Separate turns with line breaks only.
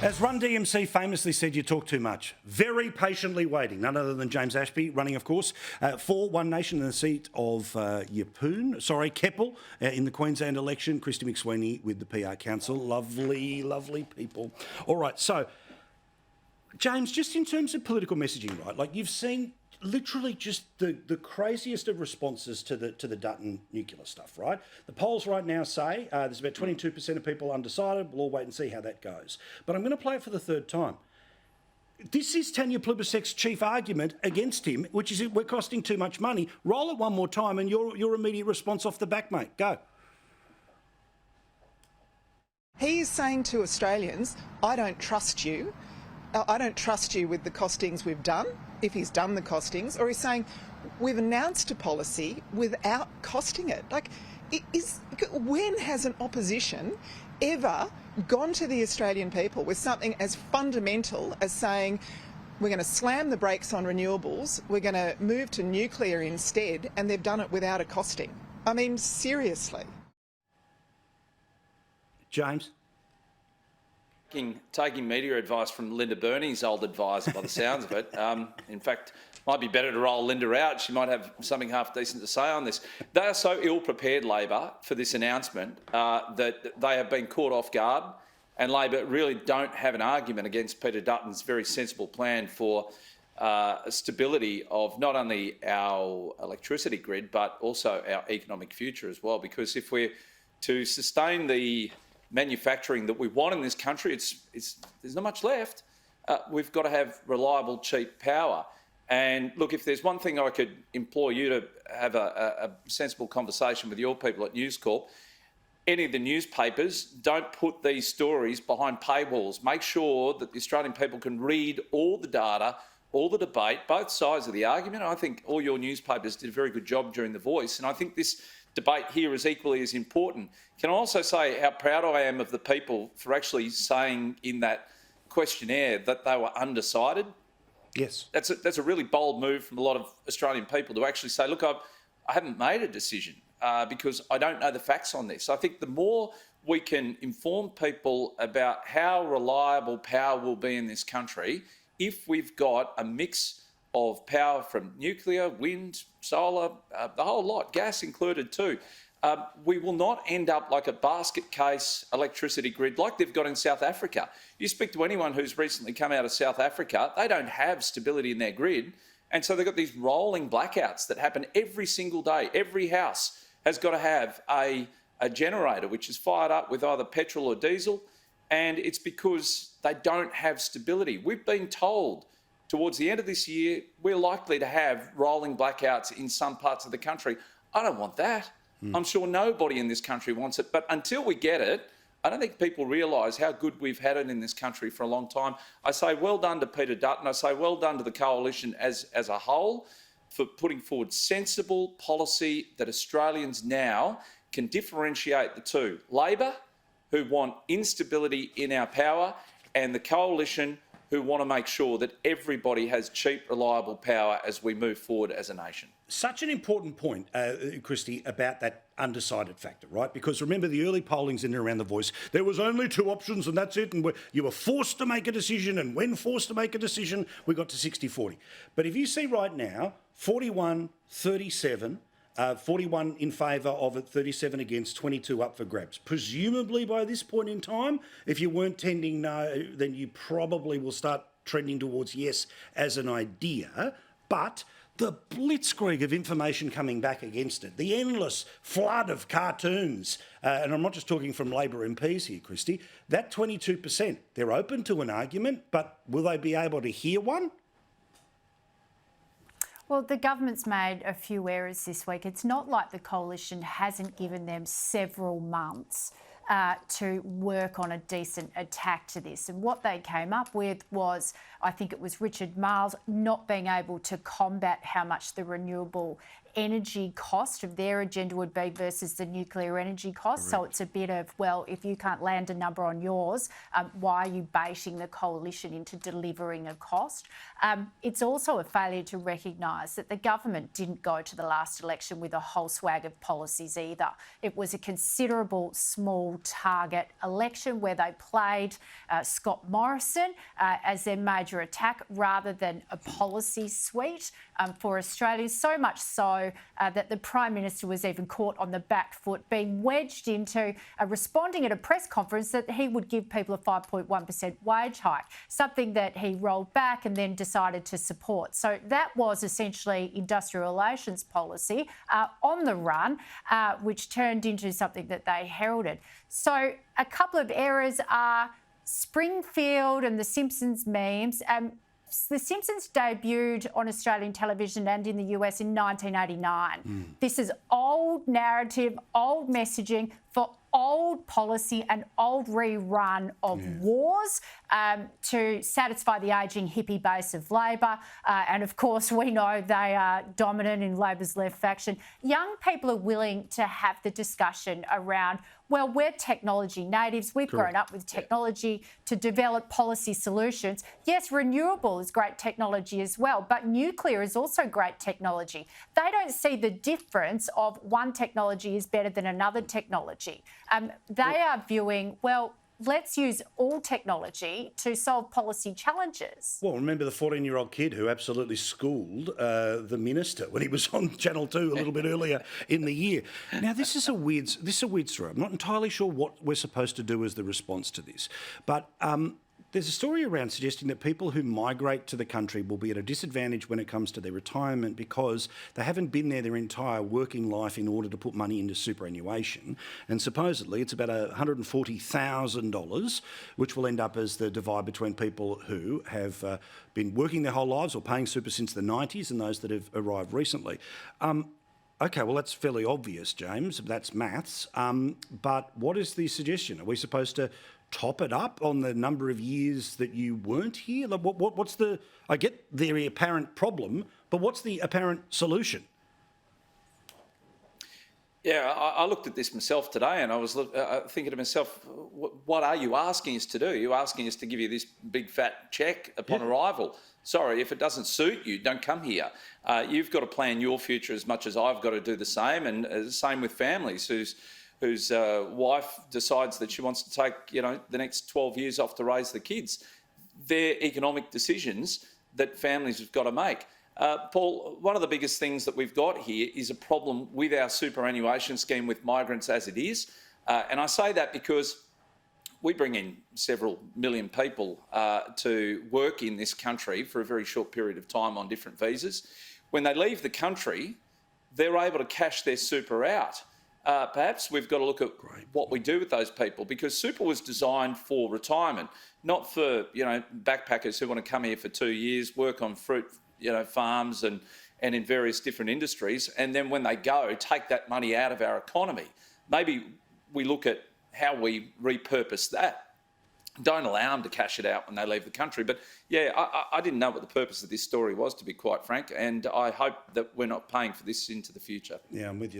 As Run DMC famously said, you talk too much. Very patiently waiting, none other than James Ashby, running, of course, for One Nation in the seat of Keppel, in the Queensland election. Christy McSweeney with the PR Council. Lovely, lovely people. All right, so, James, just in terms of political messaging, right, like you've seen literally just the craziest of responses to the Dutton nuclear stuff, right? The polls right now say there's about 22% of people undecided. We'll all wait and see how that goes. But I'm going to play it for the third time. This is Tanya Plibersek's chief argument against him, which is we're costing too much money. Roll it one more time and your immediate response off the back, mate. Go.
He is saying to Australians, I don't trust you. I don't trust you with the costings we've done, if he's done the costings, or he's saying we've announced a policy without costing it. Like, when has an opposition ever gone to the Australian people with something as fundamental as saying we're going to slam the brakes on renewables, we're going to move to nuclear instead, and they've done it without a costing? I mean, seriously.
James?
Taking media advice from Linda Burney's old advisor by the sounds of it. In fact, might be better to roll Linda out. She might have something half decent to say on this. They are so ill-prepared, Labor, for this announcement that they have been caught off guard, and Labor really don't have an argument against Peter Dutton's very sensible plan for stability of not only our electricity grid but also our economic future as well. Because if we're to sustain the manufacturing that we want in this country, there's not much left. We've got to have reliable, cheap power. And look, if there's one thing I could implore you to have a sensible conversation with your people at News Corp, any of the newspapers, don't put these stories behind paywalls. Make sure that the Australian people can read all the data, all the debate, both sides of the argument. I think all your newspapers did a very good job during The Voice, and I think this debate here is equally as important. Can I also say how proud I am of the people for actually saying in that questionnaire that they were undecided?
Yes.
That's a really bold move from a lot of Australian people to actually say, look, I haven't made a decision because I don't know the facts on this. I think the more we can inform people about how reliable power will be in this country, if we've got a mix of power from nuclear, wind, solar, the whole lot, gas included too, we will not end up like a basket case electricity grid like they've got in South Africa. You speak to anyone who's recently come out of South Africa, they don't have stability in their grid, and so they've got these rolling blackouts that happen every single day. Every house has got to have a generator which is fired up with either petrol or diesel, and it's because they don't have stability. We've been told towards the end of this year, we're likely to have rolling blackouts in some parts of the country. I don't want that. I'm sure nobody in this country wants it. But until we get it, I don't think people realise how good we've had it in this country for a long time. I say well done to Peter Dutton. I say well done to the coalition as a whole for putting forward sensible policy that Australians now can differentiate the two. Labor, who want instability in our power, and the coalition who want to make sure that everybody has cheap, reliable power as we move forward as a nation.
Such an important point, Christy, about that undecided factor, right? Because remember the early pollings in and around The Voice, there was only two options and that's it, and you were forced to make a decision, and when forced to make a decision, we got to 60-40. But if you see right now, 41-37, 41 in favour of it, 37 against, 22 up for grabs. Presumably by this point in time, if you weren't tending no, then you probably will start trending towards yes as an idea. But the blitzkrieg of information coming back against it, the endless flood of cartoons, and I'm not just talking from Labor MPs here, Christy, that 22%, they're open to an argument, but will they be able to hear one?
Well, the government's made a few errors this week. It's not like the coalition hasn't given them several months to work on a decent attack to this. And what they came up with was, I think it was Richard Marles, not being able to combat how much the renewable energy cost of their agenda would be versus the nuclear energy cost. So it's a bit of, well, if you can't land a number on yours, why are you baiting the coalition into delivering a cost? It's also a failure to recognise that the government didn't go to the last election with a whole swag of policies either. It was a considerable small target election where they played Scott Morrison as their major attack rather than a policy suite for Australia, so much so that the Prime Minister was even caught on the back foot, being wedged into responding at a press conference that he would give people a 5.1% wage hike, something that he rolled back and then decided to support. So that was essentially industrial relations policy on the run, which turned into something that they heralded. So a couple of errors are Springfield and the Simpsons memes. The Simpsons debuted on Australian television and in the US in 1989. This is old narrative, old messaging for old policy and old rerun of wars to satisfy the ageing hippie base of Labor. And of course, we know they are dominant in Labor's left faction. Young people are willing to have the discussion around, well, we're technology natives. We've grown up with technology to develop policy solutions. Yes, renewable is great technology as well, but nuclear is also great technology. They don't see the difference of one technology is better than another technology. They are viewing, well, let's use all technology to solve policy challenges.
Well, remember the 14-year-old kid who absolutely schooled the minister when he was on Channel 2 a little bit earlier in the year. Now, this is a weird story. I'm not entirely sure what we're supposed to do as the response to this, but there's a story around suggesting that people who migrate to the country will be at a disadvantage when it comes to their retirement because they haven't been there their entire working life in order to put money into superannuation. And supposedly it's about $140,000, which will end up as the divide between people who have been working their whole lives or paying super since the 90s and those that have arrived recently. Okay, well, that's fairly obvious, James. That's maths. But what is the suggestion? Are we supposed to top it up on the number of years that you weren't here? Like, what's the... I get the apparent problem, but what's the apparent solution?
Yeah, I looked at this myself today and I was thinking to myself, what are you asking us to do? You're asking us to give you this big fat cheque upon arrival. Sorry, if it doesn't suit you, don't come here. You've got to plan your future as much as I've got to do the same, and same with families whose wife decides that she wants to take, the next 12 years off to raise the kids. They're economic decisions that families have got to make. Paul, one of the biggest things that we've got here is a problem with our superannuation scheme with migrants as it is. And I say that because we bring in several million people to work in this country for a very short period of time on different visas. When they leave the country, they're able to cash their super out. Perhaps we've got to look at what we do with those people, because super was designed for retirement, not for, backpackers who want to come here for 2 years, work on fruit, farms and in various different industries, and then when they go, take that money out of our economy. Maybe we look at how we repurpose that. Don't allow them to cash it out when they leave the country. But yeah, I didn't know what the purpose of this story was, to be quite frank, and I hope that we're not paying for this into the future.
Yeah, I'm with you.